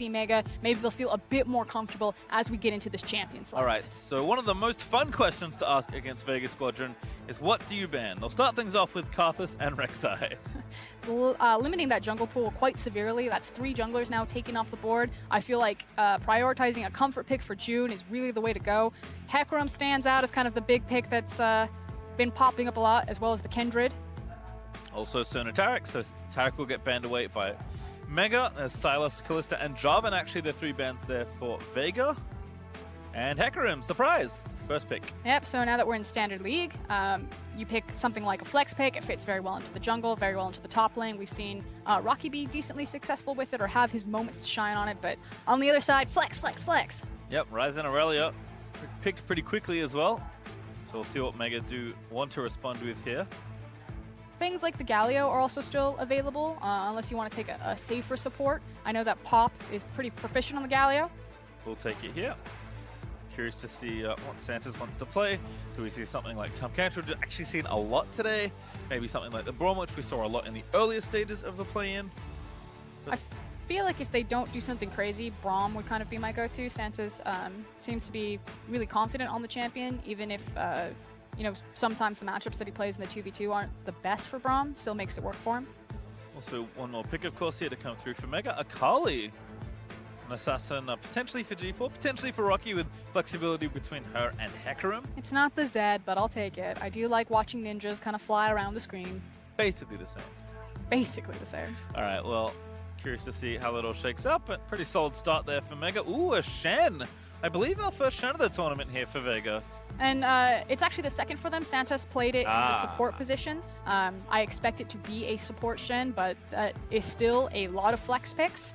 see Mega. Maybe they'll feel a bit more comfortable as we get into this champion slot. All right, so one of the most fun questions to ask against Vega Squadron is what do you ban? They'll start things off with Karthus and Rek'Sai. Limiting that jungle pool quite severely. That's 3 junglers now taken off the board. I feel like prioritizing a comfort pick for June is really the way to go. Hecarim stands out as kind of the big pick that's been popping up a lot, as well as the Kindred. Also Sona Taric, so Taric will get banned away by Mega. There's Sylas, Kalista, and Jarvan. Actually, the 3 bans there for Vega. And Hecarim, surprise! First pick. Yep, so now that we're in Standard League, you pick something like a flex pick. It fits very well into the jungle, very well into the top lane. We've seen Rocky be decently successful with it or have his moments to shine on it, but on the other side, flex, flex, flex. Yep, Ryzen Aurelia picked pretty quickly as well. So we'll see what Mega do want to respond with here. Things like the Galio are also still available, unless you want to take a safer support. I know that Pop is pretty proficient on the Galio. We'll take it here. Curious to see what Santos wants to play. Do we see something like Tom Cantor? We've actually seen a lot today. Maybe something like the Braum, which we saw a lot in the earlier stages of the play-in. I feel like if they don't do something crazy, Braum would kind of be my go-to. Santos seems to be really confident on the champion, even if you know, sometimes the matchups that he plays in the 2v2 aren't the best for Braum, still makes it work for him. Also, one more pick, of course, here to come through for Mega. Akali, an assassin, potentially for G4, potentially for Rocky, with flexibility between her and Hecarim. It's not the Zed, but I'll take it. I do like watching ninjas kind of fly around the screen. Basically the same. Basically the same. All right, well, curious to see how that all shakes up, but pretty solid start there for Mega. Ooh, a Shen. I believe our first Shen of the tournament here for Vega. And it's actually the second for them. Santos played it in the support position. I expect it to be a support Shen, but that is still a lot of flex picks.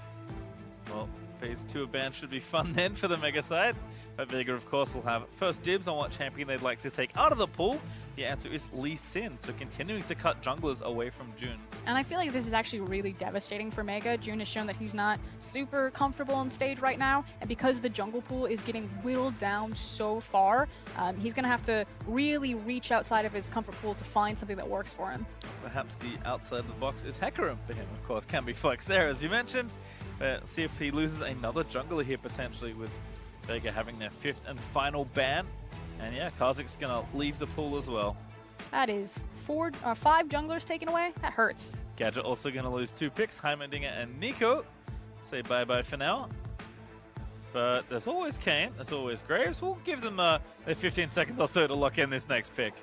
Well, phase 2 of ban should be fun then for the Mega side. But Vega, of course, will have first dibs on what champion they'd like to take out of the pool. The answer is Lee Sin, so continuing to cut junglers away from June. And I feel like this is actually really devastating for Mega. June has shown that he's not super comfortable on stage right now, and because the jungle pool is getting whittled down so far, he's going to have to really reach outside of his comfort pool to find something that works for him. Perhaps the outside of the box is Hecarim for him, of course. Can be flex there, as you mentioned. See if he loses another jungler here, potentially, with Vega having their 5th and final ban. And yeah, Kazak's going to leave the pool as well. That is 5 junglers taken away. That hurts. Gadget also going to lose 2 picks. Heimerdinger and Nico say bye-bye for now. But there's always Kane. There's always Graves. We'll give them their 15 seconds or so to lock in this next pick.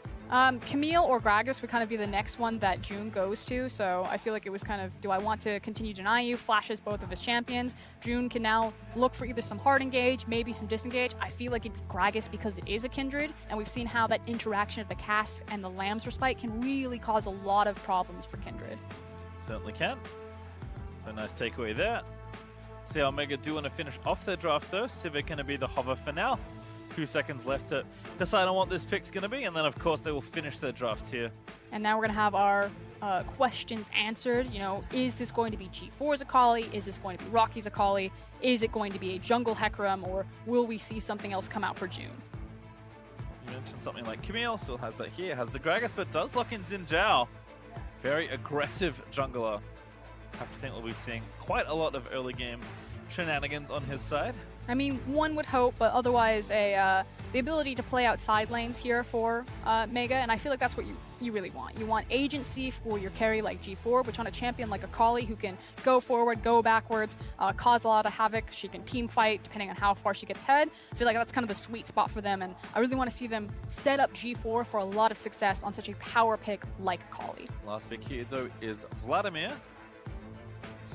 Camille or Gragas would kind of be the next one that June goes to, so I feel like it was kind of, do I want to continue to deny you? Flashes both of his champions. June can now look for either some hard engage, maybe some disengage. I feel like it'd be Gragas because it is a Kindred, and we've seen how that interaction of the Cask and the Lamb's Respite can really cause a lot of problems for Kindred. Certainly can. So nice takeaway there. See how Mega do want to finish off their draft though. Civic going to be the hover for now. 2 seconds left to decide on what this pick's going to be, and then of course they will finish their draft here. And now we're going to have our questions answered. You know, is this going to be G4's Akali? Is this going to be Rocky's Akali? Is it going to be a jungle Hecarim, or will we see something else come out for June? You mentioned something like Camille, still has that here, has the Gragas, but does lock in Xin Zhao. Very aggressive jungler. I think we'll be seeing quite a lot of early game shenanigans on his side. I mean, one would hope, but otherwise the ability to play out side lanes here for Mega, and I feel like that's what you really want. You want agency for your carry like G4, which on a champion like Akali who can go forward, go backwards, cause a lot of havoc. She can team fight depending on how far she gets ahead. I feel like that's kind of the sweet spot for them, and I really want to see them set up G4 for a lot of success on such a power pick like Akali. Last pick here, though, is Vladimir.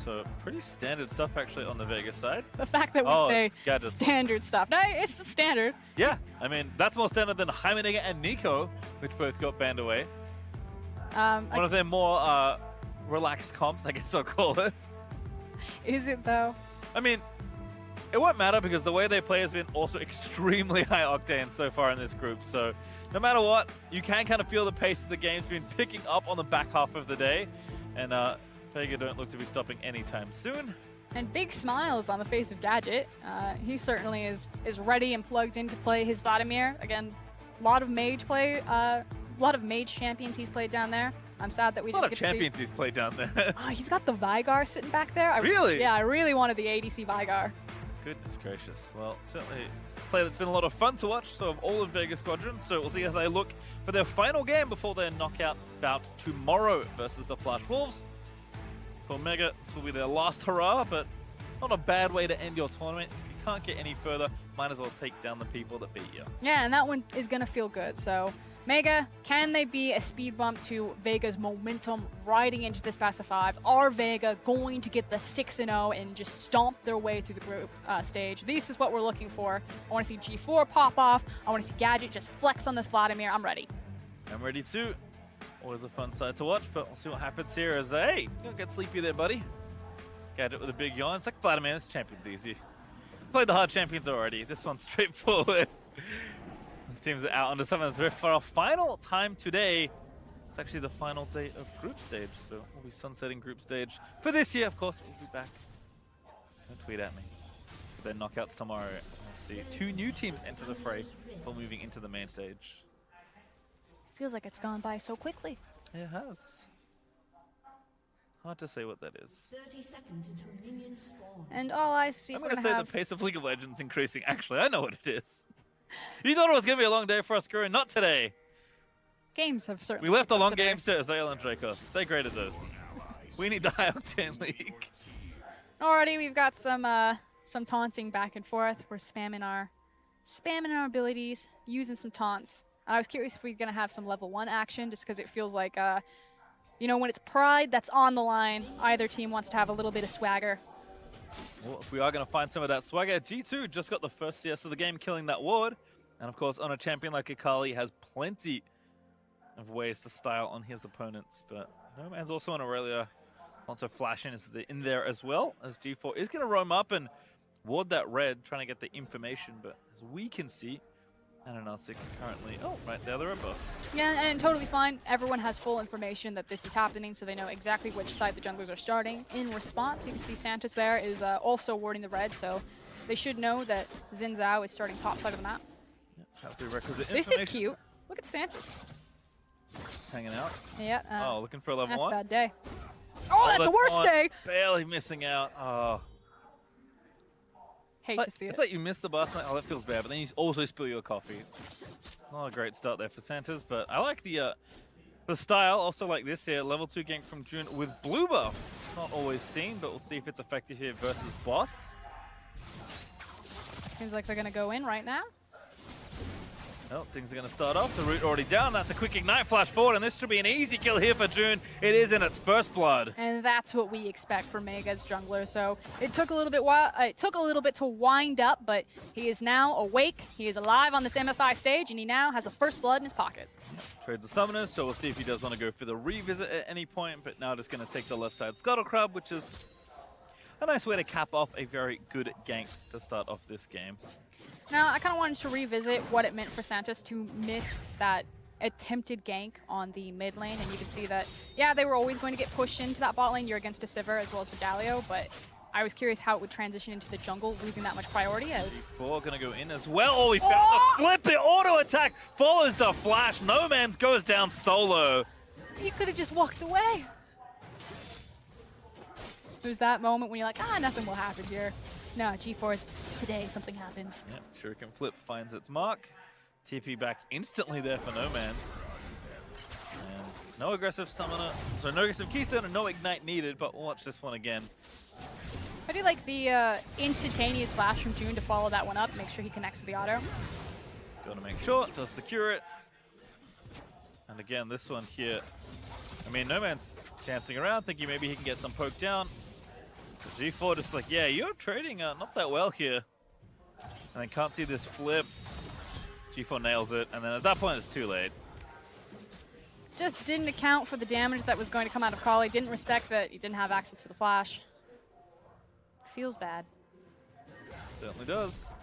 So pretty standard stuff, actually, on the Vega side. The fact that we say standard stuff. No, it's standard. Yeah, I mean, that's more standard than Heimerdinger and Nico, which both got banned away. One of their more relaxed comps, I guess I'll call it. Is it, though? I mean, it won't matter because the way they play has been also extremely high octane so far in this group. So no matter what, you can kind of feel the pace of the game's been picking up on the back half of the day. And Vega don't look to be stopping anytime soon. And big smiles on the face of Gadget. He certainly is ready and plugged in to play his Vladimir. Again, a lot of mage play, a lot of mage champions he's played down there. I'm sad that we A lot didn't of get to see. champions he's played down there. Oh, he's got the Vigar sitting back there. Really? Yeah, I really wanted the ADC Vigar. Goodness gracious. Well, certainly a play that's been a lot of fun to watch, so of all of VEG Squadron. So we'll see how they look for their final game before their knockout bout tomorrow versus the Flash Wolves. For Mega, this will be their last hurrah, but not a bad way to end your tournament. If you can't get any further, might as well take down the people that beat you. Yeah, and that one is going to feel good. So Mega, can they be a speed bump to Vega's momentum riding into this best of 5? Are Vega going to get the 6-0 and just stomp their way through the group stage? This is what we're looking for. I want to see G4 pop off. I want to see Gadget just flex on this Vladimir. I'm ready. I'm ready too. Always a fun side to watch, but we'll see what happens here as, hey, you don't get sleepy there, buddy. Gadget with a big yawn. It's like Vladimir, this champion's easy. Played the hard champions already. This one's straightforward. This team's out under Summoners Rift for our final time today. It's actually the final day of group stage, so we'll be sunsetting group stage for this year, of course. We'll be back. Don't tweet at me. For their knockouts tomorrow. We'll see 2 new teams enter the fray before moving into the main stage. Feels like it's gone by so quickly. It has. Hard to say what that is. 30 seconds until minions spawn. And all I see, I'm we're going to gonna say have the pace of League of Legends increasing. Actually, I know what it is. You thought it was going to be a long day for us, Guru. Not today. games have certainly. We left the picked up long today. games to Azael and Dracos. They graded those. We need the high octane league. Alrighty, we've got some taunting back and forth. We're spamming our abilities, using some taunts. I was curious if we're gonna have some level 1 action, just because it feels like, you know, when it's pride that's on the line, either team wants to have a little bit of swagger. Well, we are going to find some of that swagger. G2 just got the first CS of the game, killing that ward. And of course, on a champion like Akali, has plenty of ways to style on his opponents. But No Man's also on Aurelia. Also flashing is in there as well, as G4 is going to roam up and ward that red, trying to get the information. But as we can see, Ananasik currently, right there, the red buff. Yeah, and totally fine. Everyone has full information that this is happening, so they know exactly which side the junglers are starting. In response, you can see Santos there is also warding the red, so they should know that Xin Zhao is starting top side of the map. Have the requisite This is cute. Look at Santos. Hanging out. Yeah. Looking for a level that's 1. a bad day. Oh, that's the worst day! Barely missing out. Oh. Hate to see it. It's like you missed the bus. Like, that feels bad. But then you also spill your coffee. Not a great start there for Santos, but I like the style. Also like this here, level 2 gank from June with blue buff. Not always seen, but we'll see if it's effective here versus Boss. Seems like they're gonna go in right now. Well, things are going to start off. The root already down. That's a quick ignite flash forward, and this should be an easy kill here for June. It is in its first blood. And that's what we expect from Mega's jungler. So it took a little bit to wind up, but he is now awake. He is alive on this MSI stage, and he now has a first blood in his pocket. Trades the summoners, so we'll see if he does want to go for the revisit at any point, but now just going to take the left side Scuttle Crab, which is a nice way to cap off a very good gank to start off this game. Now, I kind of wanted to revisit what it meant for Santos to miss that attempted gank on the mid lane, and you can see that, yeah, they were always going to get pushed into that bot lane. You're against a Sivir as well as the Galio, but I was curious how it would transition into the jungle, losing that much priority as... G4 going to go in as well. Oh, we found the flip it. Auto attack follows the flash. No Man's goes down solo. You could have just walked away. There's that moment when you're like, nothing will happen here. No, G4's today, something happens. Yep, Shuriken Flip finds its mark. TP back instantly there for No Man's. And no aggressive summoner, so no aggressive Keystone and no ignite needed, but we'll watch this one again. I do like the instantaneous flash from June to follow that one up, make sure he connects with the auto. Gotta make sure, does secure it. And again, this one here, I mean, No Man's dancing around, thinking maybe he can get some poke down. But G4 just like, yeah, you're trading not that well here. And then can't see this flip. G4 nails it, and then at that point it's too late. Just didn't account for the damage that was going to come out of Kali, didn't respect that he didn't have access to the flash. Feels bad. Certainly does.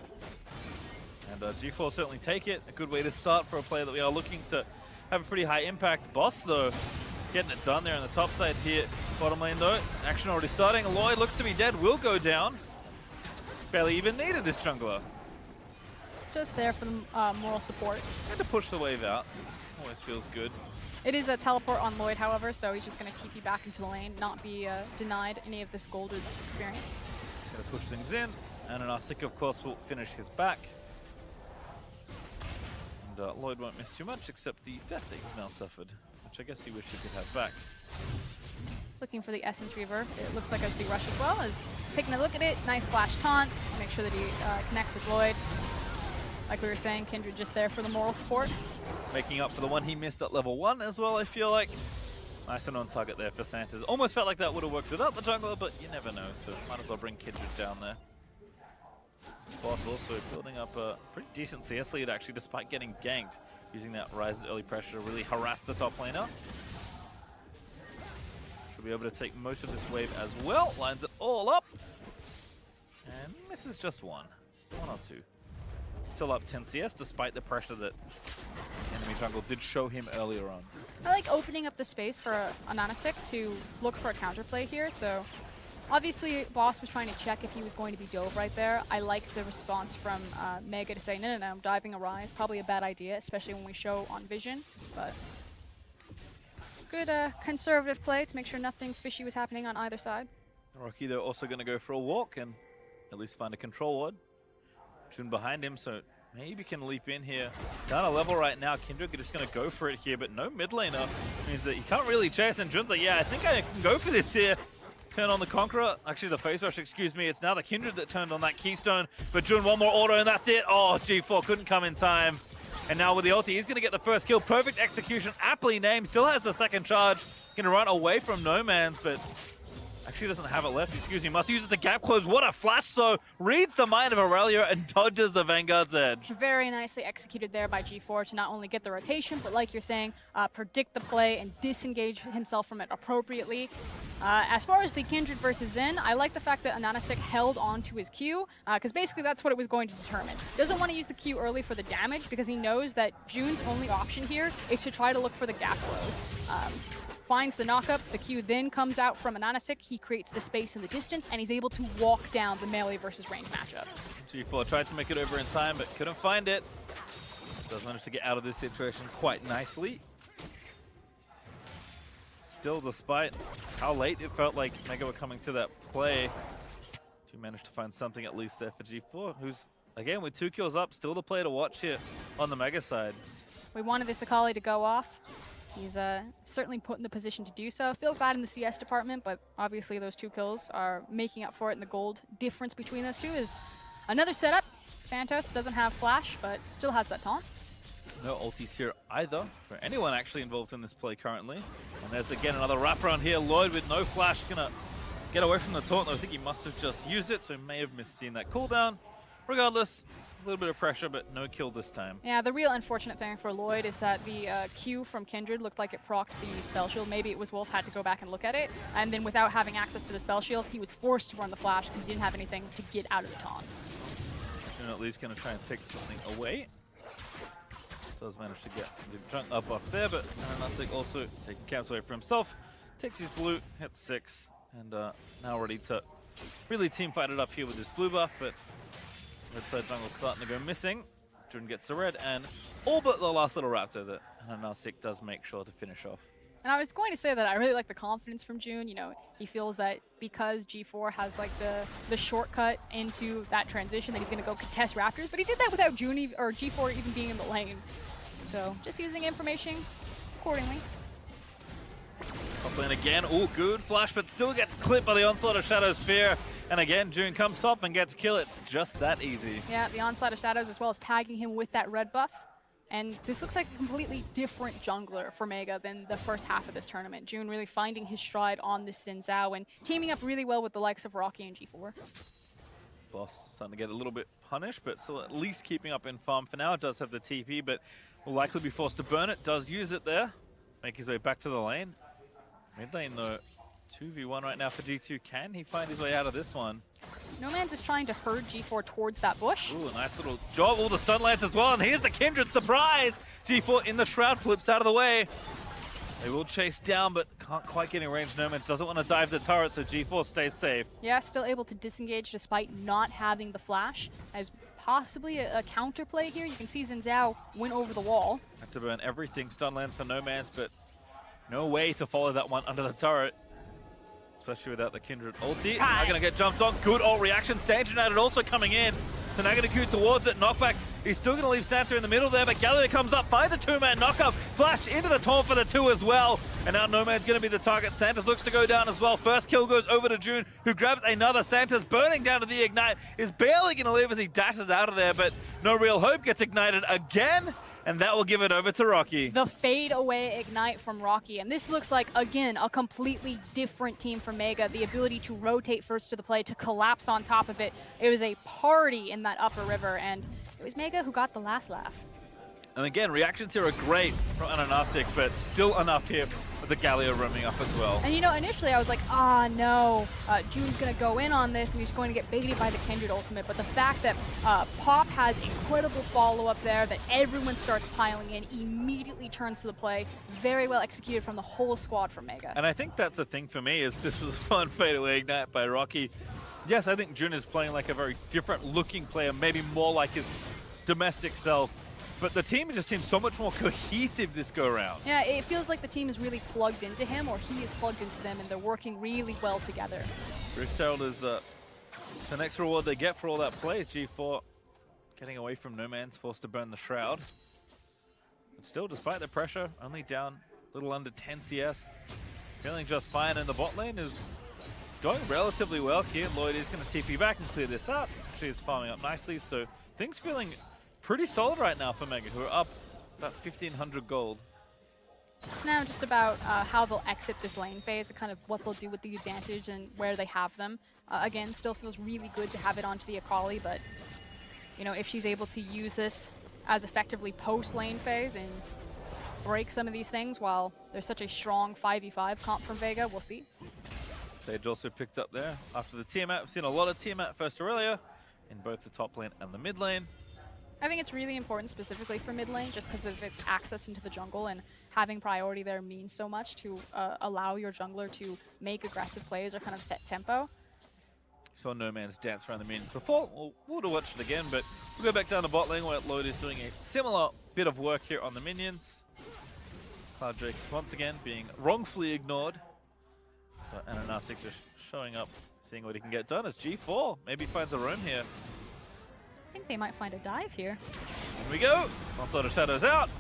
And G4 certainly take it. A good way to start for a player that we are looking to have a pretty high impact. Boss, though, getting it done there on the top side here. Bottom lane, though, action already starting. Lloyd looks to be dead, will go down. Barely even needed this jungler. Just there for the moral support. And to push the wave out. Always feels good. It is a teleport on Lloyd, however, so he's just going to TP back into the lane, not be denied any of this gold or this experience. Gonna push things in, and an Arsik, of course, will finish his back. And Lloyd won't miss too much, except the death that he's now suffered, which I guess he wished he could have back. Looking for the Essence Reverse. It looks like SB Rush as well. Is taking a look at it. Nice flash taunt. Make sure that he connects with Lloyd. Like we were saying, Kindred just there for the moral support. Making up for the one he missed at level 1 as well, I feel like. Nice and on target there for Santas. Almost felt like that would have worked without the jungler, but you never know, so might as well bring Kindred down there. Boss also building up a pretty decent CS lead actually, despite getting ganked. Using that Rise's early pressure to really harass the top laner. Should be able to take most of this wave as well. Lines it all up. And misses just one or two. Still up 10 CS despite the pressure that enemy jungle did show him earlier on. I like opening up the space for a Nanasik to look for a counterplay here. So obviously Boss was trying to check if he was going to be dove right there. I like the response from Mega to say, no, I'm diving a Rise. Probably a bad idea, especially when we show on Vision. But good conservative play to make sure nothing fishy was happening on either side. Rocky, though, also going to go for a walk and at least find a control ward. Jun behind him, so maybe can leap in here. Down a level right now, Kindred just going to go for it here, but no mid laner. Means that he can't really chase, and Jun's like, yeah, I think I can go for this here. Turn on the Conqueror. Actually, the Face Rush, excuse me. It's now the Kindred that turned on that Keystone. But Jun, one more auto, and that's it. Oh, G4 couldn't come in time. And now with the ulti, he's going to get the first kill. Perfect execution, aptly named. Still has the second charge. Going to run away from No Man's, but actually doesn't have it left. Excuse me, must use it to gap close. What a flash, though. Reads the mind of Aurelia and dodges the Vanguard's edge. Very nicely executed there by G4 to not only get the rotation, but like you're saying, predict the play and disengage himself from it appropriately. As far as the Kindred versus Zen, I like the fact that Ananasik held on to his Q, because basically that's what it was going to determine. Doesn't want to use the Q early for the damage, because he knows that June's only option here is to try to look for the gap close. Finds the knockup, the Q then comes out from Ananasik, he creates the space in the distance, and he's able to walk down the melee versus range matchup. G4 tried to make it over in time, but couldn't find it. Does manage to get out of this situation quite nicely. Still, despite how late it felt like Mega were coming to that play, do manage to find something at least there for G4, who's, again, with 2 kills up, still the player to watch here on the Mega side. We wanted this Akali to go off. He's certainly put in the position to do so. Feels bad in the CS department, but obviously those 2 kills are making up for it, and the gold difference between those two is another setup. Santos doesn't have flash, but still has that taunt. No ultis here either for anyone actually involved in this play currently. And there's again another wraparound here. Lloyd with no flash gonna get away from the taunt. I think he must have just used it, so may have missed seeing that cooldown. Regardless, a little bit of pressure, but no kill this time. Yeah, the real unfortunate thing for Lloyd is that the Q from Kindred looked like it procced the spell shield. Maybe it was Wolf had to go back and look at it, and then without having access to the spell shield, he was forced to run the flash because he didn't have anything to get out of the taunt. And at least gonna try and take something away. Does manage to get the junk up off there, but Ananasik also taking camps away for himself. Takes his blue, hits 6, and now ready to really team fight it up here with this blue buff, but red side jungle starting to go missing. Jun gets the red, and all but the last little raptor that Ananasik does make sure to finish off. And I was going to say that I really like the confidence from June. You know, he feels that because G4 has like the shortcut into that transition, that he's going to go contest Raptors. But he did that without June or G4 even being in the lane. So just using information accordingly. Top lane again. Oh, good flash, but still gets clipped by the onslaught of Shadow's Fear. And again, June comes top and gets kill. It's just that easy. Yeah, the onslaught of Shadows as well as tagging him with that red buff. And this looks like a completely different jungler for Mega than the first half of this tournament. June really finding his stride on this Xin Zhao and teaming up really well with the likes of Rocky and G4. Boss starting to get a little bit punished, but still at least keeping up in farm for now. It does have the TP, but will likely be forced to burn it. Does use it there. Make his way back to the lane. Mid lane though, 2v1 right now for G2. Can he find his way out of this one? No Man's is trying to herd G4 towards that bush. Ooh, a nice little job. All the stun lands as well. And here's the Kindred surprise. G4 in the shroud, flips out of the way. They will chase down, but can't quite get in range. Nomads doesn't want to dive the turret, so G4 stays safe. Yeah, still able to disengage despite not having the flash. As possibly a counterplay here. You can see Xin Zhao went over the wall. Had to burn everything. Stun lands for Nomads, but no way to follow that one under the turret. Especially without the Kindred ulti. Now going to get jumped on. Good ult reaction. Stage United also coming in. So now going to queue towards it. Knockback. He's still going to leave Santa in the middle there, but Galio comes up, finds a two-man knockup. Flash into the taunt for the two as well. And now Nomad's going to be the target. Santa's looks to go down as well. First kill goes over to June, who grabs another. Santa's burning down to the Ignite. Is barely going to live as he dashes out of there, but no real hope. Gets ignited again. And that will give it over to Rocky. The fade away Ignite from Rocky. And this looks like, again, a completely different team from Mega. The ability to rotate first to the play, to collapse on top of it. It was a party in that upper river, and it was Mega who got the last laugh. And again, reactions here are great from Ananasic, but still enough here with the Galio roaming up as well. And you know, initially I was like, ah, no, June's going to go in on this and he's going to get baited by the Kindred ultimate. But the fact that Pop has incredible follow-up there, that everyone starts piling in, immediately turns to the play. Very well executed from the whole squad from Mega. And I think that's the thing for me, is this was a fun fadeaway Ignite by Rocky. Yes, I think June is playing like a very different looking player, maybe more like his domestic self. But the team just seems so much more cohesive this go-around. Yeah, it feels like the team is really plugged into him, or he is plugged into them, and they're working really well together. Rift Herald is the next reward they get for all that play. G4 getting away from No Man's, forced to burn the Shroud. But still, despite the pressure, only down a little under 10 CS. Feeling just fine, and the bot lane is going relatively well here. Lloyd is going to TP back and clear this out. Actually, it's farming up nicely, so things feeling pretty solid right now for Mega, who are up about 1,500 gold. It's now just about how they'll exit this lane phase, and kind of what they'll do with the advantage and where they have them. Again, still feels really good to have it onto the Akali, but you know, if she's able to use this as effectively post-lane phase and break some of these things while there's such a strong 5v5 comp from Vega, we'll see. Sage also picked up there after the Tiamat. We've seen a lot of Tiamat first Aurelia in both the top lane and the mid lane. I think it's really important specifically for mid lane, just because of its access into the jungle, and having priority there means so much to allow your jungler to make aggressive plays or kind of set tempo. Saw No Man's dance around the minions before. We'll to watch it again, but we'll go back down to bot lane where Lloyd is doing a similar bit of work here on the minions. Cloud Drake is once again being wrongfully ignored. So Ananasic just showing up, seeing what he can get done as G4 maybe finds a roam here. I think they might find a dive here. Here we go. Onslaught of Shadows out.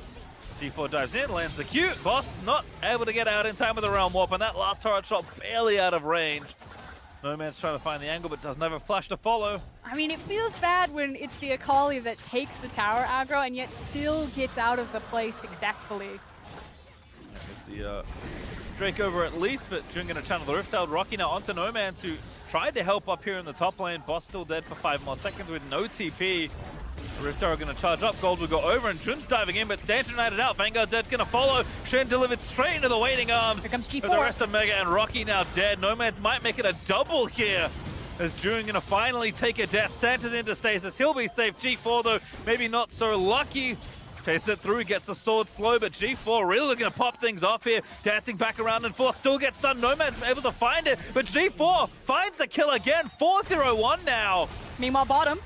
G4 dives in, lands the Q. Boss not able to get out in time with the Realm Warp, and that last turret shot barely out of range. No Man's trying to find the angle, but doesn't have a flash to follow. I mean, it feels bad when it's the Akali that takes the tower aggro and yet still gets out of the play successfully. It's the Drake over at least, but June going to channel the Rift Herald. Rocky now onto No Man's, who tried to help up here in the top lane. Boss still dead for 5 more seconds with no TP. Rift Herald going to charge up. Gold will go over, and Jun's diving in, but Stanch United out. Vanguard's dead, going to follow. Shen delivered straight into the waiting arms. Here comes G4. For the rest of Mega, and Rocky now dead. No Man's might make it a double here, as June going to finally take a death. Santa's into stasis. He'll be safe. G4, though, maybe not so lucky. Chase it through, gets the sword slow, but G4 really looking to pop things off here. Dancing back around and forth, still gets stunned. Nomad's able to find it, but G4 finds the kill again. 4-0-1 now. Meanwhile, bottom.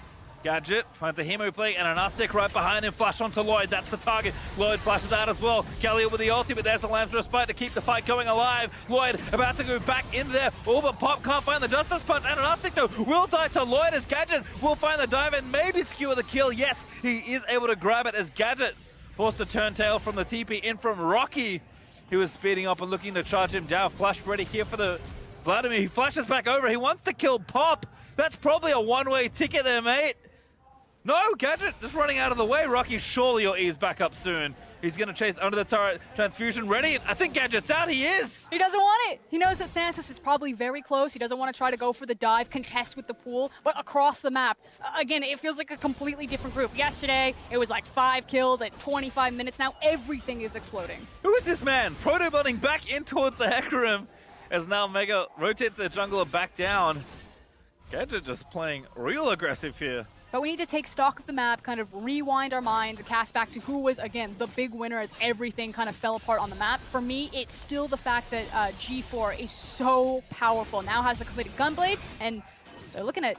Gadget finds a Hemo play, and an Arctic right behind him. Flash onto Lloyd, that's the target. Lloyd flashes out as well. Galio with the ulti, but there's a Lamb's Respite to keep the fight going alive. Lloyd about to go back in there. Oh, but Pop can't find the Justice Punch, and an Arctic though will die to Lloyd as Gadget will find the dive and maybe secure the kill. Yes, he is able to grab it as Gadget forced to turn tail from the TP in from Rocky. He was speeding up and looking to charge him down. Flash ready here for the Vladimir. He flashes back over. He wants to kill Pop. That's probably a one-way ticket there, mate. No, Gadget just running out of the way. Rocky, surely your E's back up soon. He's going to chase under the turret. Transfusion ready. I think Gadget's out. He is. He doesn't want it. He knows that Santos is probably very close. He doesn't want to try to go for the dive, contest with the pool, but across the map. Again, it feels like a completely different group. Yesterday, it was like 5 kills at 25 minutes. Now everything is exploding. Who is this man? Proto-botting back in towards the Hecarim as now Mega rotates their jungler back down. Gadget just playing real aggressive here. But we need to take stock of the map, kind of rewind our minds and cast back to who was, again, the big winner as everything kind of fell apart on the map. For me, it's still the fact that G4 is so powerful. Now has the completed Gunblade, and they're looking at...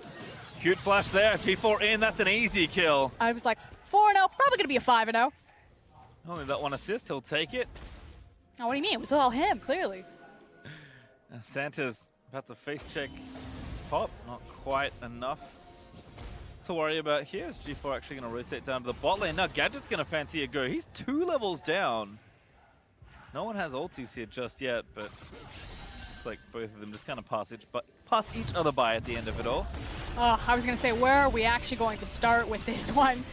Cute flash there, G4 in, that's an easy kill. I was like, 4-0, probably going to be a 5-0. Only that one assist, he'll take it. Oh, what do you mean? It was all him, clearly. And Santa's about to face check Pop, not quite enough to worry about here. Is G4 actually going to rotate down to the bot lane? Now Gadget's going to fancy a go. He's 2 levels down. No one has ultis here just yet, but looks like both of them just kind of pass each other by at the end of it all. Oh, I was going to say, where are we actually going to start with this one?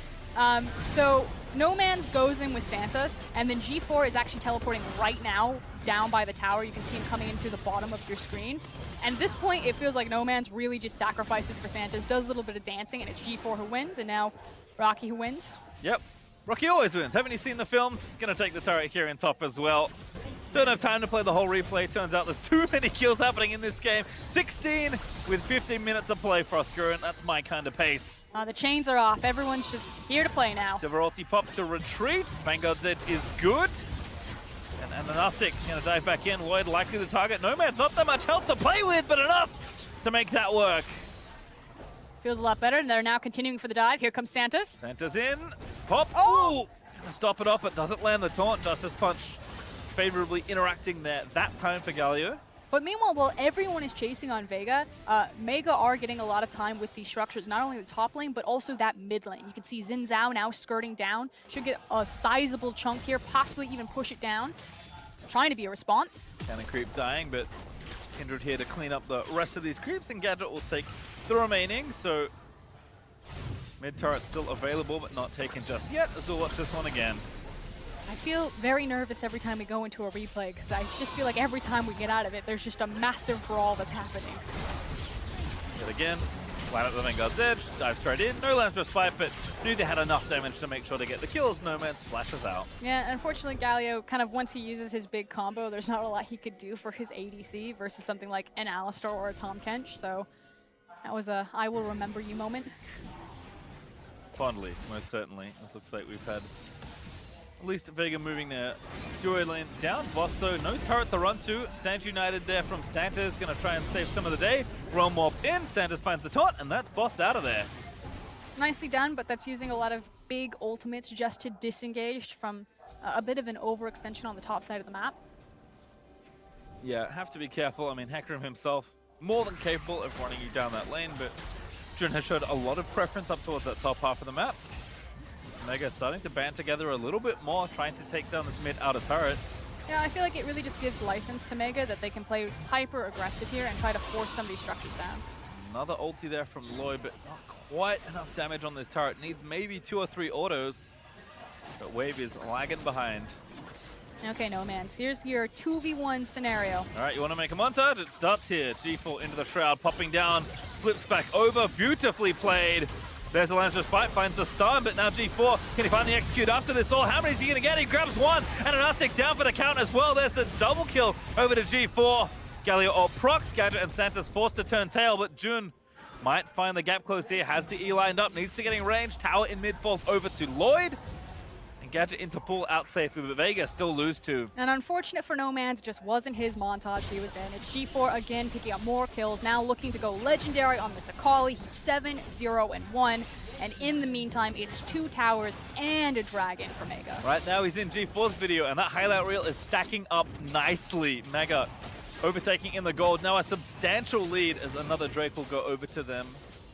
So No Man's goes in with Santa's, and then G4 is actually teleporting right now down by the tower. You can see him coming in through the bottom of your screen. And at this point, it feels like No Man's really just sacrifices for Santa's, does a little bit of dancing, and it's G4 who wins, and now Rocky who wins. Yep. Rocky always wins. Haven't you seen the films? Gonna take the turret here in top as well. Don't have time to play the whole replay. Turns out there's too many kills happening in this game. 16 with 15 minutes of play, Frostgurren. That's my kind of pace. The chains are off. Everyone's just here to play now. Silver ulti pop to retreat. Vanguard's Edge is good. And Anasik gonna dive back in. Lloyd likely the target. No Man's not that much health to play with, but enough to make that work. Feels a lot better, and they're now continuing for the dive. Here comes Santa's. Santa's in. Pop. Oh! Ooh! Gonna stop it off, but doesn't land the taunt. Justice Punch favorably interacting there that time for Galio. But meanwhile, while everyone is chasing on Vega, Mega are getting a lot of time with these structures, not only the top lane, but also that mid lane. You can see Xin Zhao now skirting down. Should get a sizable chunk here, possibly even push it down. Trying to be a response. Cannon creep dying, but Kindred here to clean up the rest of these creeps, and Gadget will take the remaining, so mid turret still available, but not taken just yet, as we'll watch this one again. I feel very nervous every time we go into a replay, because I just feel like every time we get out of it, there's just a massive brawl that's happening. Yet again, line up the Vanguard's Edge, dive straight in, no Lance Respite, but knew they had enough damage to make sure to get the kills. No Man splashes out. Yeah, and unfortunately Galio, kind of once he uses his big combo, there's not a lot he could do for his ADC versus something like an Alistar or a Tahm Kench, so that was a I will remember you moment. Fondly, most certainly. It looks like we've had at least Vega moving their duo lane down. Boss though, no turret to run to. Stand United there from Santa's, gonna try and save some of the day. Realm Warp in, Santa's finds the taunt, and that's Boss out of there. Nicely done, but that's using a lot of big ultimates just to disengage from a bit of an overextension on the top side of the map. Yeah, have to be careful. I mean, Hecarim himself, more than capable of running you down that lane, but Jun has showed a lot of preference up towards that top half of the map. Mega starting to band together a little bit more, trying to take down this mid outer turret. Yeah, I feel like it really just gives license to Mega that they can play hyper aggressive here and try to force some of these structures down. Another ulti there from Lloyd, but not quite enough damage on this turret. Needs maybe 2 or 3 autos, but Wave is lagging behind. Okay, No Man's. Here's your 2v1 scenario. All right, you want to make a montage? It starts here. G4 into the shroud, popping down, flips back over, beautifully played. There's a Lance Respite, finds the stun, but now G4, can he find the execute after this all? How many is he going to get? He grabs one, and an Asik down for the count as well. There's the double kill over to G4. Galio all procs, Gadget and Santa's forced to turn tail, but Jun might find the gap close here, has the E lined up, needs to get in range. Tower in mid falls over to Lloyd. And Gadget into pull out safely, but Vega still lose 2. And unfortunate for No Man's, just wasn't his montage he was in. It's G4 again picking up more kills, now looking to go legendary on Mr. Akali. He's 7-0-1. And in the meantime, it's 2 towers and a dragon for Mega. Right now he's in G4's video, and that highlight reel is stacking up nicely. Mega overtaking in the gold. Now a substantial lead as another Drake will go over to them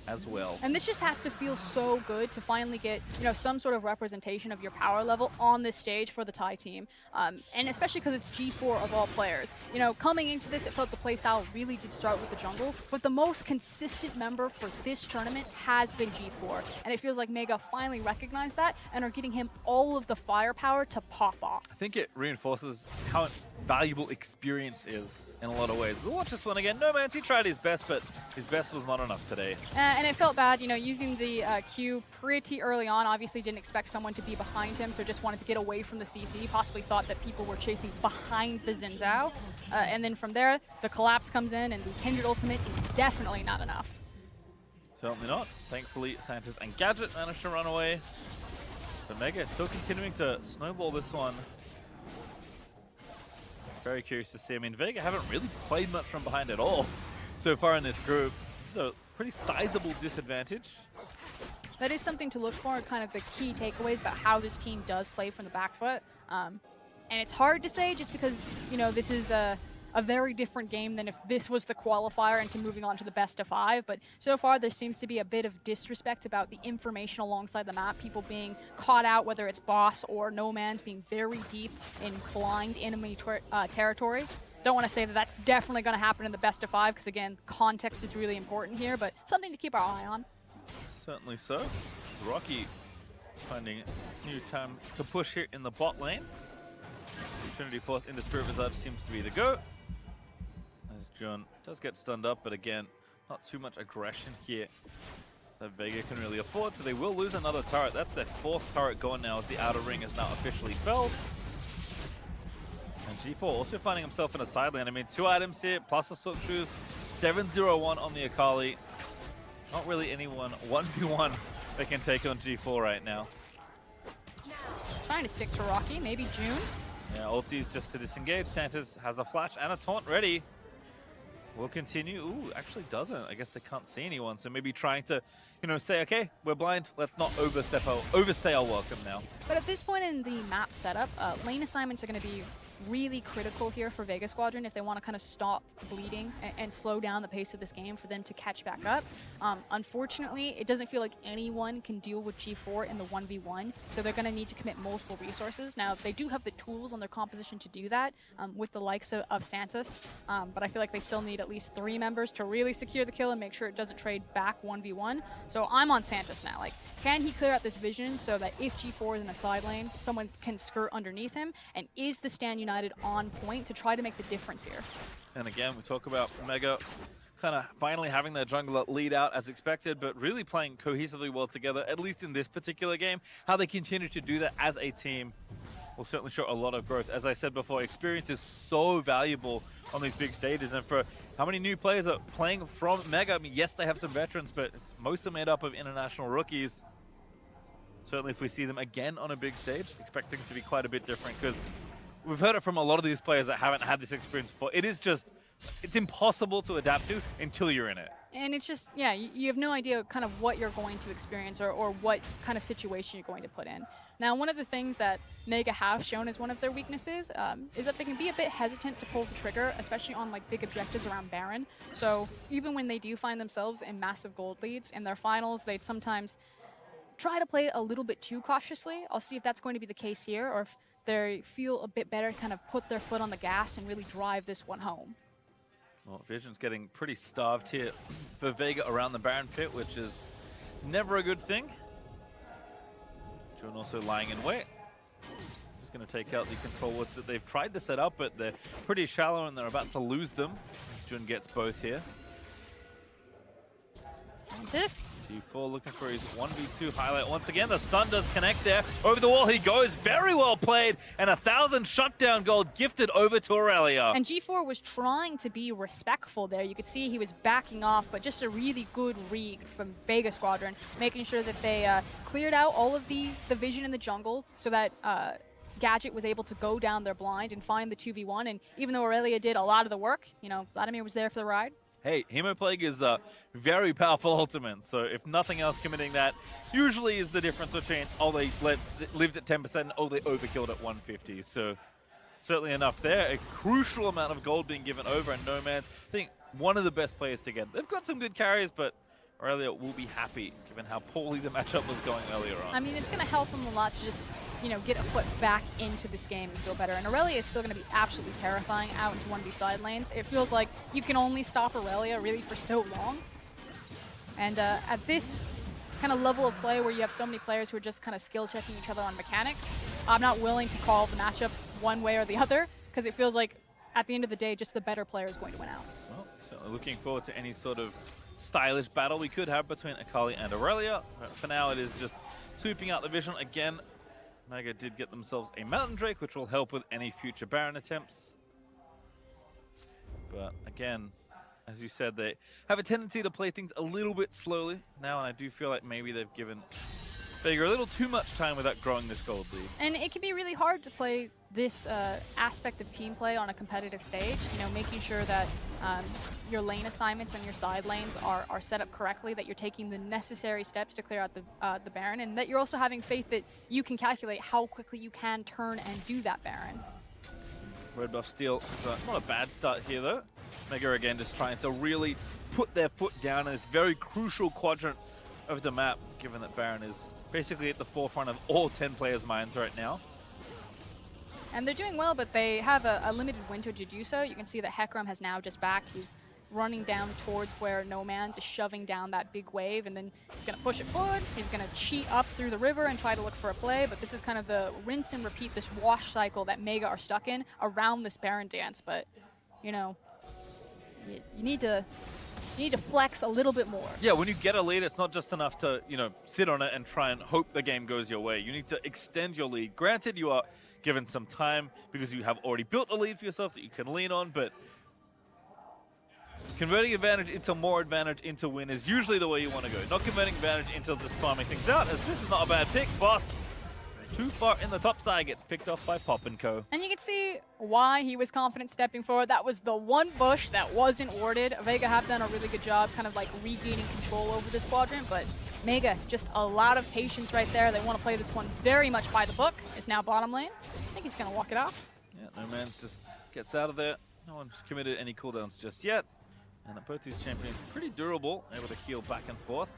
as well. And this just has to feel so good to finally get, you know, some sort of representation of your power level on this stage for the Thai team. And especially because it's G4 of all players. You know, coming into this, it felt the playstyle really did start with the jungle, but the most consistent member for this tournament has been G4. And it feels like Mega finally recognized that and are getting him all of the firepower to pop off. I think it reinforces how valuable experience is in a lot of ways. We'll watch this one again. No Man's, he tried his best, but his best was not enough today. And it felt bad, you know, using the Q pretty early on. Obviously didn't expect someone to be behind him, so just wanted to get away from the CC. Possibly thought that people were chasing behind the Xin Zhao. And then from there, the collapse comes in, and the Kindred ultimate is definitely not enough. Certainly not. Thankfully, Santos and Gadget managed to run away. But Mega is still continuing to snowball this one. Very curious to see. I mean, Vega haven't really played much from behind at all so far in this group. This is a pretty sizable disadvantage. That is something to look for, kind of the key takeaways about how this team does play from the back foot. And it's hard to say just because, you know, this is a very different game than if this was the qualifier into moving on to the best of 5. But so far, there seems to be a bit of disrespect about the information alongside the map. People being caught out, whether it's boss or no man's, being very deep in blind enemy territory. Don't want to say that that's definitely going to happen in the best of 5 because, again, context is really important here, but something to keep our eye on. Certainly so. Rocky finding new time to push here in the bot lane. Trinity Force into Spirit Visage seems to be the go. As Jun does get stunned up, but again, not too much aggression here that Vega can really afford, so they will lose another turret. That's their 4th turret gone now as the outer ring is now officially felled. And G4 also finding himself in a side lane. I mean, 2 items here, plus a Silk Shoes, 7-0-1 on the Akali. Not really anyone 1v1 that can take on G4 right now. Trying to stick to Rocky, maybe June. Yeah, ultis just to disengage. Santos has a flash and a taunt ready. Will continue. Ooh, actually doesn't. I guess they can't see anyone, so maybe trying to, you know, say, okay, we're blind. Let's not overstay our welcome now. But at this point in the map setup, lane assignments are going to be really critical here for Vega Squadron if they want to kind of stop the bleeding and slow down the pace of this game for them to catch back up. Unfortunately, it doesn't feel like anyone can deal with G4 in the 1v1, so they're going to need to commit multiple resources. Now, they do have the tools on their composition to do that with the likes of Santos, but I feel like they still need at least 3 members to really secure the kill and make sure it doesn't trade back 1v1. So I'm on Santos now. Like, can he clear out this vision so that if G4 is in a side lane, someone can skirt underneath him? And is the Stand United on point to try to make the difference here? And again, we talk about Mega kind of finally having their jungler lead out as expected, but really playing cohesively well together, at least in this particular game. How they continue to do that as a team will certainly show a lot of growth. As I said before, experience is so valuable on these big stages, and for how many new players are playing from Mega, I mean, yes, they have some veterans, but it's mostly made up of international rookies. Certainly if we see them again on a big stage, expect things to be quite a bit different, because we've heard it from a lot of these players that haven't had this experience before. It is just, it's impossible to adapt to until you're in it. And it's just, yeah, you have no idea kind of what you're going to experience or what kind of situation you're going to put in. Now, one of the things that Mega have shown as one of their weaknesses is that they can be a bit hesitant to pull the trigger, especially on like big objectives around Baron. So even when they do find themselves in massive gold leads in their finals, they'd sometimes try to play a little bit too cautiously. I'll see if that's going to be the case here, or if they feel a bit better, kind of put their foot on the gas and really drive this one home. Well, Vision's getting pretty starved here for Vega around the Baron pit, which is never a good thing. Jun also lying in wait. Just going to take out the control wards that they've tried to set up, but they're pretty shallow and they're about to lose them. Jun gets both here. This G4 looking for his 1v2 highlight. Once again, the stun does connect there. Over the wall he goes. Very well played. And 1,000 shutdown gold gifted over to Aurelia. And G4 was trying to be respectful there. You could see he was backing off, but just a really good read from Vega Squadron, making sure that they cleared out all of the vision in the jungle so that Gadget was able to go down their blind and find the 2v1. And even though Aurelia did a lot of the work, you know, Vladimir was there for the ride. Hey, Hemoplague is a very powerful ultimate, so if nothing else, committing that usually is the difference between, oh, they lived at 10%, oh, they overkilled at 150. So certainly enough there. A crucial amount of gold being given over, and Nomad, I think, one of the best players to get. They've got some good carries, but Aurelia will be happy, given how poorly the matchup was going earlier on. I mean, it's going to help them a lot to just, you know, get a foot back into this game and feel better. And Aurelia is still going to be absolutely terrifying out into one of these side lanes. It feels like you can only stop Aurelia really for so long. And at this kind of level of play where you have so many players who are just kind of skill checking each other on mechanics, I'm not willing to call the matchup one way or the other, because it feels like at the end of the day, just the better player is going to win out. Well, certainly looking forward to any sort of stylish battle we could have between Akali and Aurelia. But for now, it is just sweeping out the vision again. Mega did get themselves a Mountain Drake, which will help with any future Baron attempts. But again, As you said, they have a tendency to play things a little bit slowly now, and I do feel like maybe they've given Vega a little too much time without growing this gold lead. And it can be really hard to play this aspect of team play on a competitive stage, you know, making sure that your lane assignments and your side lanes are set up correctly, that you're taking the necessary steps to clear out the Baron, and that you're also having faith that you can calculate how quickly you can turn and do that Baron. Red buff steal, not a bad start here though. Mega again just trying to really put their foot down in this very crucial quadrant of the map, given that Baron is basically at the forefront of all 10 players' minds right now. And they're doing well, but they have a limited window to do so. You can see that Hecarim has now just backed. He's running down towards where No Man's is shoving down that big wave, and then he's going to push it forward. He's going to cheat up through the river and try to look for a play, but this is kind of the rinse and repeat, this wash cycle that Mega are stuck in around this Baron dance. But, you know, you need to flex a little bit more. Yeah, when you get a lead, it's not just enough to, you know, sit on it and try and hope the game goes your way. You need to extend your lead. Granted, you are given some time because you have already built a lead for yourself that you can lean on, but converting advantage into more advantage into win is usually the way you want to go. Not converting advantage into just farming things out, as this is not a bad pick. Boss, too far in the top side, gets picked off by Pop & Co. And you can see why he was confident stepping forward. That was the one bush that wasn't warded. Vega have done a really good job kind of like regaining control over this quadrant, but Mega, just a lot of patience right there. They want to play this one very much by the book. It's now bottom lane. I think he's going to walk it off. Yeah, No Man's just gets out of there. No one's committed any cooldowns just yet. And both these champions pretty durable, able to heal back and forth.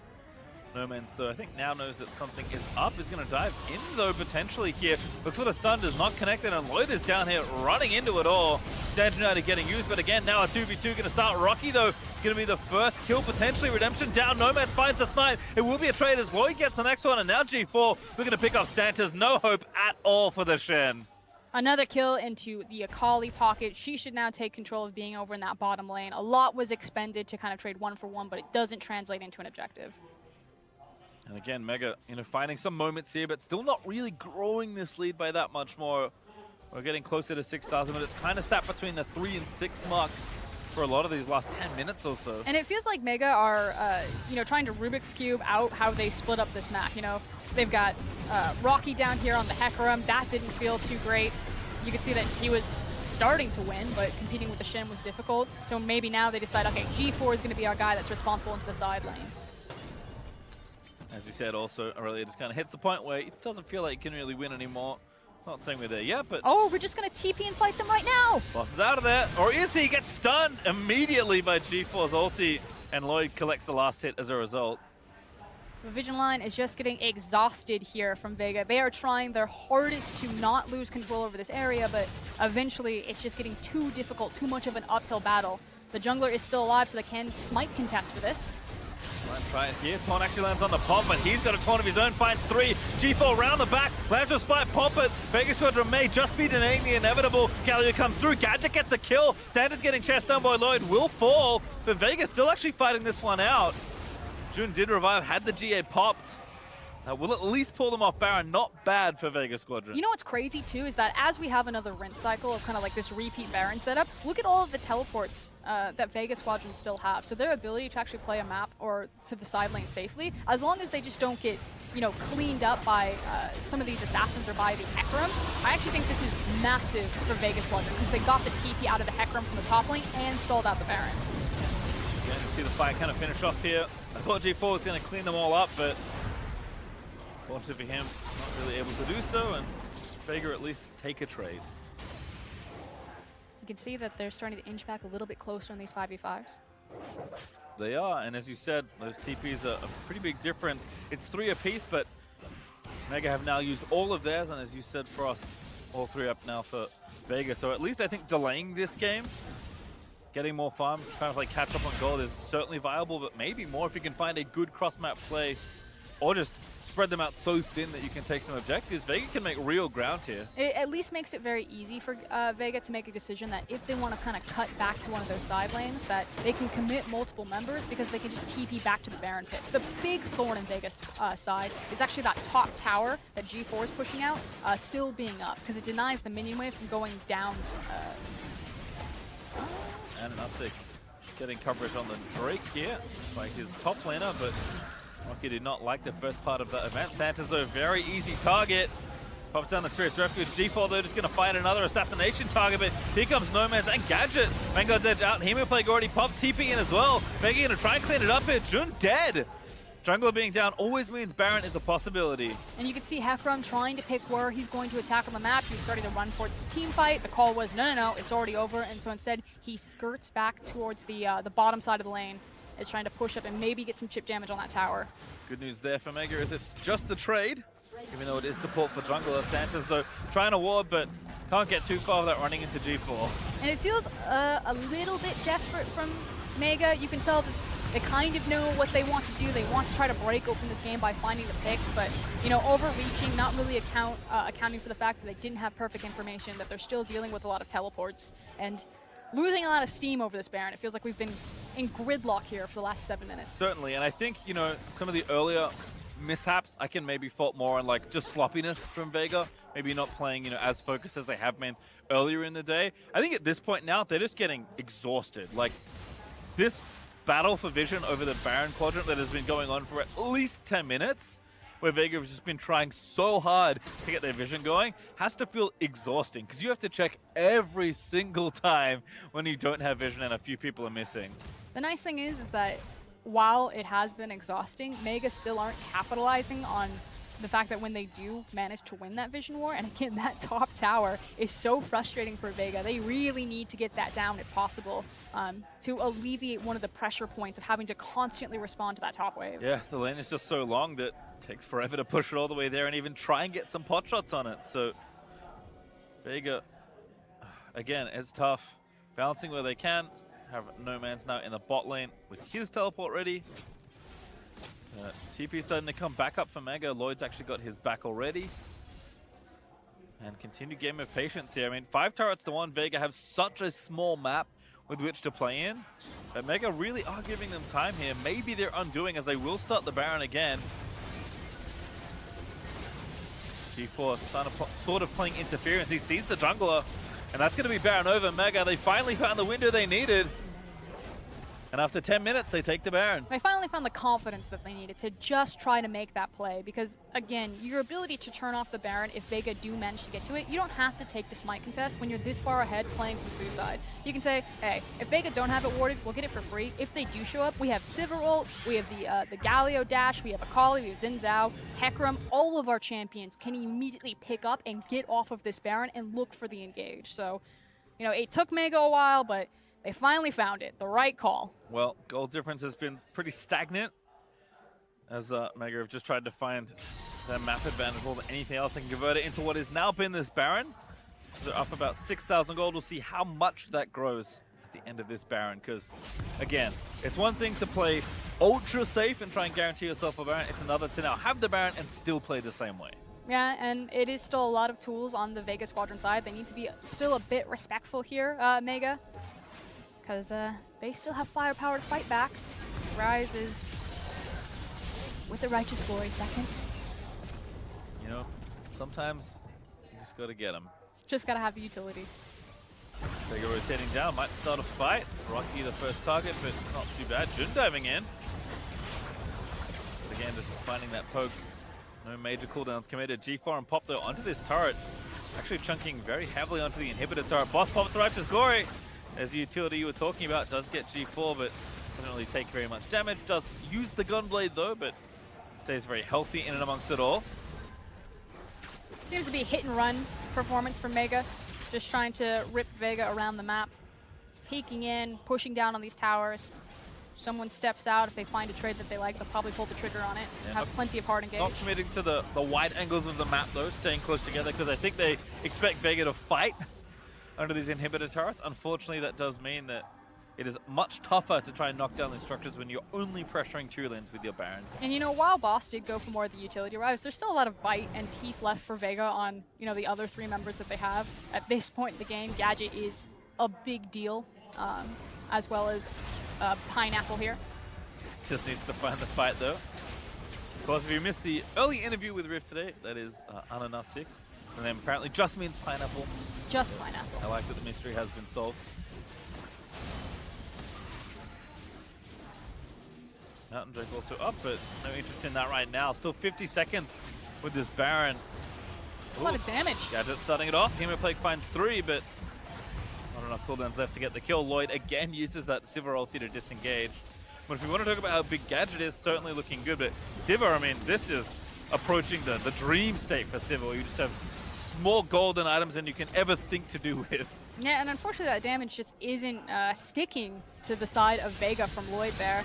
No Man's, though, I think now knows that something is up. Is going to dive in, though, potentially here. Looks for the stun, does not connect it, and Lloyd is down here running into it all. Sand United getting used, but again, now a 2v2 going to start. Rocky, though, going to be the first kill, potentially. Redemption down, No Man's finds the snipe. It will be a trade as Lloyd gets the next one, and now G4 looking to pick off Santa's. No hope at all for the Shen. Another kill into the Akali pocket. She should now take control of being over in that bottom lane. A lot was expended to kind of trade 1-for-1, but it doesn't translate into an objective. And again, Mega, you know, finding some moments here, but still not really growing this lead by that much more. We're getting closer to 6,000, but it's kind of sat between the 3 and 6 mark for a lot of these last 10 minutes or so. And it feels like Mega are, you know, trying to Rubik's Cube out how they split up this map. You know, they've got Rocky down here on the Hecarim. That didn't feel too great. You could see that he was starting to win, but competing with the Shen was difficult. So maybe now they decide, okay, G4 is going to be our guy that's responsible into the side lane. As you said also earlier, just kind of hits the point where it doesn't feel like you can really win anymore. Not saying we're there yet, but... Oh, we're just going to TP and fight them right now! Boss is out of there. Or is he? He gets stunned immediately by G4's ulti, and Lloyd collects the last hit as a result. The Vision line is just getting exhausted here from Vega. They are trying their hardest to not lose control over this area, but eventually it's just getting too difficult, too much of an uphill battle. The jungler is still alive, so they can smite contest for this. Try it here. Taunt actually lands on the Pop, but he's got a taunt of his own, finds 3. G4 round the back, lands to spite Pop it. Vegas Squadron may just be denying the inevitable. Galio comes through, Gadget gets a kill. Santa's getting chest down by Lloyd, will fall, but Vegas still actually fighting this one out. June did revive, had the GA popped. Will at least pull them off Baron. Not bad for Vegas Squadron. You know what's crazy too is that as we have another rinse cycle of kind of like this repeat Baron setup, look at all of the teleports that Vegas Squadron still have. So their ability to actually play a map or to the side lane safely, as long as they just don't get, you know, cleaned up by some of these assassins or by the Hecarim, I actually think this is massive for Vegas Squadron because they got the TP out of the Hecarim from the top lane and stalled out the Baron. Yeah, you see the fight kind of finish off here. I thought G4 was going to clean them all up, but fortunately for him, not really able to do so, and Vega at least take a trade. You can see that they're starting to inch back a little bit closer on these 5v5s. They are, and as you said, those TPs are a pretty big difference. It's 3 apiece, but Mega have now used all of theirs, and as you said, Frost, all 3 up now for Vega. So at least I think delaying this game, getting more farm, trying to like catch up on gold is certainly viable, but maybe more if you can find a good cross-map play or just spread them out so thin that you can take some objectives. Vega can make real ground here. It at least makes it very easy for Vega to make a decision that if they want to kind of cut back to one of those side lanes, that they can commit multiple members because they can just TP back to the Baron pit. The big thorn in Vega's side is actually that top tower that G4 is pushing out still being up because it denies the minion wave from going down. And an uptick. getting coverage on the Drake here by his top laner, but Rocky did not like the first part of that event. Santa's though, very easy target. Pops down the Spirit's Refuge. G4 though, just going to find another assassination target, but here comes Nomads and Gadget. Vanguard's Edge out. Hemo Plague already popped, TP in as well. Vega going to try and clean it up here. Jun dead. Jungler being down always means Baron is a possibility. And you can see Heffron trying to pick where he's going to attack on the map. He was starting to run towards the team fight. The call was, no, it's already over. And so instead, he skirts back towards the bottom side of the lane. Is trying to push up and maybe get some chip damage on that tower. Good news there for Mega is it's just the trade. Even though it is support for jungler. Sanchez though trying to ward, but can't get too far without running into G4. And it feels a little bit desperate from Mega. You can tell that they kind of know what they want to do. They want to try to break open this game by finding the picks, but you know, overreaching, not really accounting for the fact that they didn't have perfect information, that they're still dealing with a lot of teleports and losing a lot of steam over this Baron. It feels like we've been in gridlock here for the last 7 minutes. Certainly, and I think, you know, some of the earlier mishaps I can maybe fault more on like just sloppiness from Vega, maybe not playing, you know, as focused as they have been earlier in the day. I think at this point now they're just getting exhausted. Like this battle for vision over the Baron quadrant that has been going on for at least 10 minutes, where Vega has just been trying so hard to get their vision going, has to feel exhausting because you have to check every single time when you don't have vision and a few people are missing. The nice thing is that while it has been exhausting, Mega still aren't capitalizing on the fact that when they do manage to win that vision war, and again, that top tower is so frustrating for Vega. They really need to get that down if possible to alleviate one of the pressure points of having to constantly respond to that top wave. Yeah, the lane is just so long that it takes forever to push it all the way there and even try and get some pot shots on it. So Vega, again, it's tough. Balancing where they can. Have No Man's now in the bot lane with his teleport ready. TP starting to come back up for Mega. Lloyd's actually got his back already. And continued game of patience here. I mean, 5 turrets to 1. Vega have such a small map with which to play in. But Mega really are giving them time here. Maybe they're undoing as they will start the Baron again. G4 sort of playing interference. He sees the jungler. And that's going to be Baron over. Mega, they finally found the window they needed. And after 10 minutes, they take the Baron. They finally found the confidence that they needed to just try to make that play. Because, again, your ability to turn off the Baron, if Vega do manage to get to it, you don't have to take the smite contest when you're this far ahead playing from the blue side. You can say, hey, if Vega don't have it warded, we'll get it for free. If they do show up, we have Sivir ult, we have the Galio dash, we have Akali, we have Xin Zhao, Hecarim. All of our champions can immediately pick up and get off of this Baron and look for the engage. So, you know, it took Mega a while, but they finally found it. The right call. Well, goal difference has been pretty stagnant as Mega have just tried to find their map advantage more than anything else and convert it into what has now been this Baron. So they're up about 6,000 gold. We'll see how much that grows at the end of this Baron because, again, it's one thing to play ultra safe and try and guarantee yourself a Baron. It's another to now have the Baron and still play the same way. Yeah, and it is still a lot of tools on the Vega Squadron side. They need to be still a bit respectful here, Mega. Because they still have firepower to fight back. Rise is with the Righteous Glory second. You know, sometimes you just got to get them. Just got to have the utility. Vega rotating down, might start a fight. Rocky the first target, but not too bad. Jun diving in. But again, just finding that poke. No major cooldowns committed. G4 and Pop though onto this turret. Actually chunking very heavily onto the inhibitor turret. Boss pops the Righteous Glory. As the utility you were talking about does get G4, but doesn't really take very much damage. Does use the Gunblade though, but stays very healthy in and amongst it all. Seems to be a hit and run performance from Mega. Just trying to rip Vega around the map. Peeking in, pushing down on these towers. Someone steps out. If they find a trade that they like, they'll probably pull the trigger on it. Yeah, have plenty of hard engage. Not committing to the wide angles of the map though, staying close together because I think they expect Vega to fight under these inhibitor turrets. Unfortunately, that does mean that it is much tougher to try and knock down these structures when you're only pressuring 2 lanes with your Baron. And you know, while Boss did go for more of the utility rise, there's still a lot of bite and teeth left for Vega on, you know, the other 3 members that they have. At this point in the game, Gadget is a big deal, as well as Pineapple here. Just needs to find the fight though. Of course, if you missed the early interview with Rift today, that is Ananasik. And then apparently just means pineapple. Just Pineapple. I like that the mystery has been solved. Mountain Drake also up, but no interest in that right now. Still 50 seconds with this Baron. A lot of damage. Gadget starting it off. Hemoplague finds 3, but not enough cooldowns left to get the kill. Lloyd again uses that Sivir ulti to disengage. But if we want to talk about how big Gadget is, certainly looking good. But Sivir, I mean, this is approaching the dream state for Sivir, where you just have more golden items than you can ever think to do with. Yeah, and unfortunately that damage just isn't sticking to the side of Vega from Lloyd there.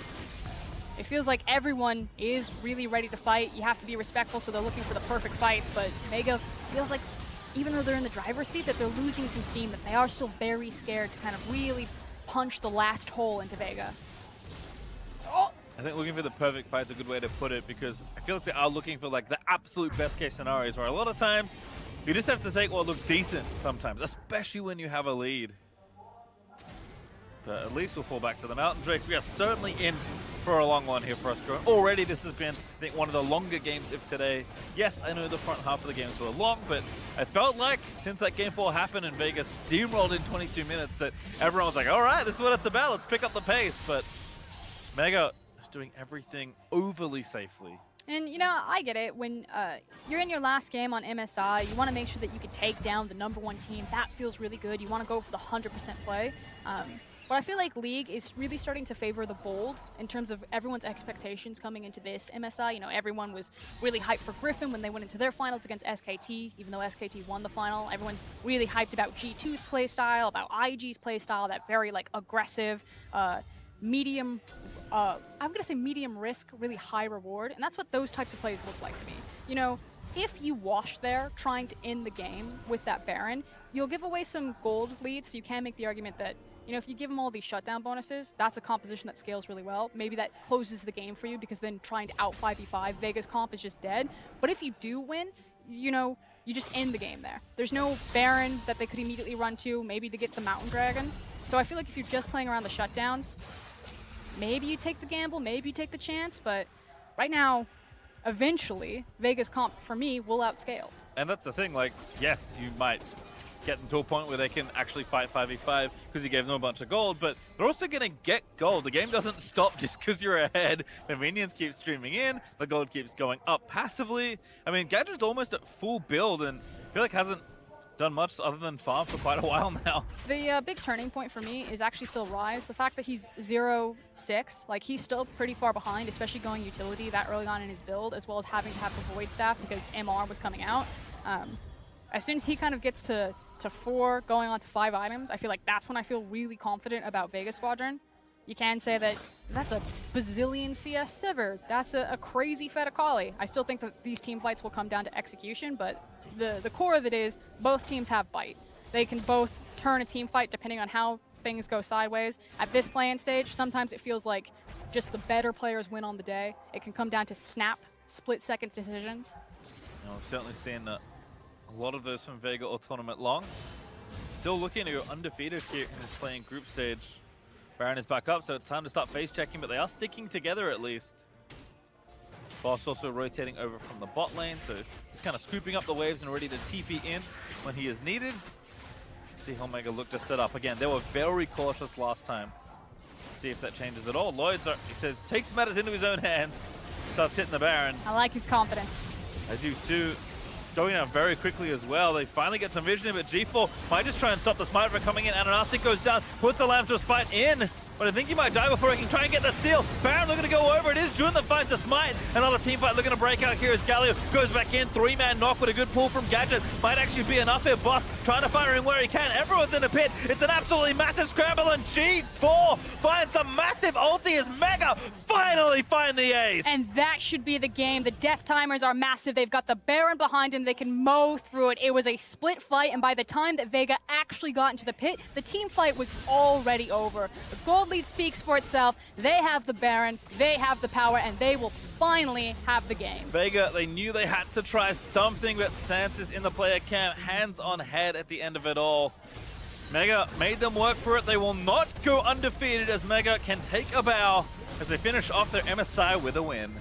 It feels like everyone is really ready to fight. You have to be respectful, so they're looking for the perfect fights, but Vega feels like, even though they're in the driver's seat, that they're losing some steam, that they are still very scared to kind of really punch the last hole into Vega. Oh! I think looking for the perfect fight is a good way to put it, because I feel like they are looking for like the absolute best case scenarios, where a lot of times you just have to take what looks decent sometimes, especially when you have a lead. But at least we'll fall back to the Mountain Drake. We are certainly in for a long one here for us. Already this has been, I think, one of the longer games of today. Yes, I know the front half of the games were long, but I felt like since that Game 4 happened and Vegas steamrolled in 22 minutes that everyone was like, all right, this is what it's about. Let's pick up the pace. But Mega is doing everything overly safely. And, you know, I get it. When you're in your last game on MSI, you want to make sure that you can take down the #1 team. That feels really good. You want to go for the 100% play. But I feel like League is really starting to favor the bold in terms of everyone's expectations coming into this MSI. You know, everyone was really hyped for Griffin when they went into their finals against SKT, even though SKT won the final. Everyone's really hyped about G2's playstyle, about IG's playstyle, that very, like, aggressive, medium, I'm going to say medium risk, really high reward. And that's what those types of plays look like to me. You know, if you wash there trying to end the game with that Baron, you'll give away some gold leads, so you can make the argument that, you know, if you give them all these shutdown bonuses, that's a composition that scales really well. Maybe that closes the game for you, because then trying to out 5v5 Vega's comp is just dead. But if you do win, you know, you just end the game there. There's no Baron that they could immediately run to, maybe to get the Mountain Dragon. So I feel like if you're just playing around the shutdowns, maybe you take the gamble, maybe you take the chance, but right now, eventually, Vega's comp, for me, will outscale. And that's the thing, like, yes, you might get them to a point where they can actually fight 5v5 because you gave them a bunch of gold, but they're also going to get gold. The game doesn't stop just because you're ahead. The minions keep streaming in, the gold keeps going up passively. I mean, Gadget's almost at full build, and I feel like hasn't done much other than farm for quite a while now. The big turning point for me is actually still Rise. The fact that he's 0-6, like, he's still pretty far behind, especially going utility that early on in his build, as well as having to have the Void Staff because MR was coming out. As soon as he kind of gets to 4, going on to 5 items, I feel like that's when I feel really confident about Vega Squadron. You can say that that's a bazillion CS Sivir. That's a crazy Fed Akali. I still think that these team fights will come down to execution, but the core of it is both teams have bite. They can both turn a team fight depending on how things go sideways. At this play-in stage, sometimes it feels like just the better players win on the day. It can come down to snap, split-second decisions. You know, we've certainly seen a lot of those from Vega all tournament long. Still looking to go undefeated here in this play-in group stage. Baron is back up, so it's time to start face-checking, but they are sticking together at least. Boss also rotating over from the bot lane, so he's kind of scooping up the waves and ready to TP in when he is needed. See how Omega look to set up. Again, they were very cautious last time. See if that changes at all. Lloyd's, he says, takes matters into his own hands. Starts hitting the Baron. I like his confidence. I do too. Going out very quickly as well. They finally get some vision, but G4 might just try and stop the smite from coming in. Ananastic goes down, puts the Lamb to fight in. But I think he might die before he can try and get the steal. Baron looking to go over. It is Jun that finds the smite. Another team fight looking to break out here as Galio goes back in. 3-man knock with a good pull from Gadget. Might actually be enough here. Boss trying to fire in where he can. Everyone's in the pit. It's an absolutely massive scramble, and G4 finds a massive ulti as Mega finally find the ace. And that should be the game. The death timers are massive. They've got the Baron behind him. They can mow through it. It was a split fight, and by the time that Vega actually got into the pit, the team fight was already over. The gold lead speaks for itself. They have the Baron, they have the power, and they will finally have the game. Vega, they knew they had to try something, but Santis in the player camp, hands on head at the end of it all. Mega made them work for it. They will not go undefeated as Mega can take a bow as they finish off their MSI with a win.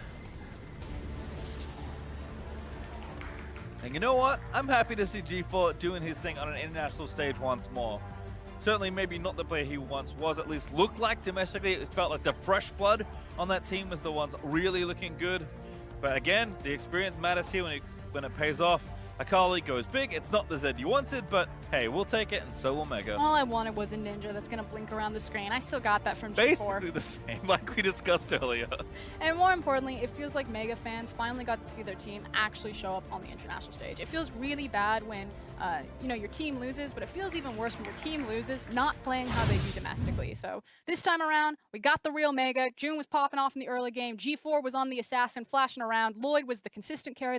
And you know what? I'm happy to see G4 doing his thing on an international stage once more. Certainly maybe not the player he once was, at least looked like domestically. It felt like the fresh blood on that team was the ones really looking good. But again, the experience matters here when it pays off. Akali goes big. It's not the Z you wanted, but hey, we'll take it, and so will Mega. All I wanted was a ninja that's going to blink around the screen. I still got that from G4. Basically the same, like we discussed earlier. And more importantly, it feels like Mega fans finally got to see their team actually show up on the international stage. It feels really bad when your team loses, but it feels even worse when your team loses not playing how they do domestically. So this time around, we got the real Mega. June was popping off in the early game. G4 was on the assassin, flashing around. Lloyd was the consistent carry